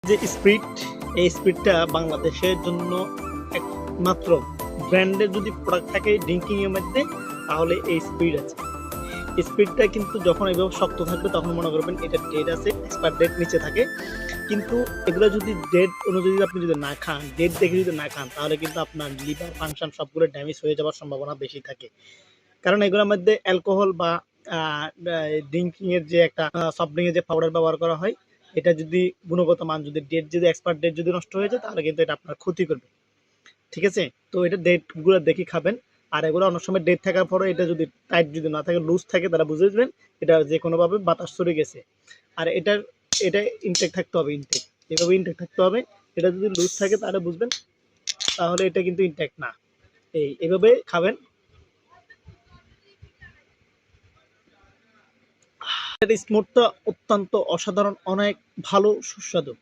যে স্পিরিট, এই স্পিরিটটা বাংলাদেশের জন্য একমাত্র ব্র্যান্ডের যদি প্রোডাক্ট থাকে ড্রিঙ্কিং এর মধ্যে, তাহলে এই স্পিরিট আছে। স্পিরিটটা কিন্তু যখন এভাবে শক্ত থাকবে তখন মনে করবেন এটা ডেট আছে, এক্সপায়ার ডেট নিচে থাকে। কিন্তু এগুলো যদি ডেট অনুযায়ী আপনি যদি না খান, ডেট দেখে যদি না খান, তাহলে কিন্তু আপনার লিভার ফাংশন সবগুলো ড্যামেজ হয়ে যাওয়ার সম্ভাবনা বেশি থাকে। কারণ এগুলোর মধ্যে অ্যালকোহল বা ড্রিঙ্কিং এর যে একটা সফট ড্রিঙ্কের যে পাউডার ব্যবহার করা হয়, এটা যদি গুণগত মান যদি ডেট যদি এক্সপায়ার ডেট যদি নষ্ট হয়ে যায়, তাহলে কিন্তু এটা আপনার ক্ষতি করবে। ঠিক আছে? তো এটা ডেট গুলো দেখে খাবেন। আর এগুলো অনেক সময় ডেট থাকার পরে এটা যদি টাইট যদি না থাকে, লুজ থাকে, তারা বুঝে যাবেন এটা যে কোনোভাবে বাতাস চলে গেছে। আর এটা ইনটেক থাকতে হবে, ইনটেক এভাবে ইনটেক থাকতে হবে। এটা যদি লুজ থাকে তাহলে বুঝবেন, তাহলে এটা কিন্তু ইনটেক না। এভাবে খাবেন। এটার স্মোকটা অত্যন্ত অসাধারণ, অনেক ভালো সুস্বাদু।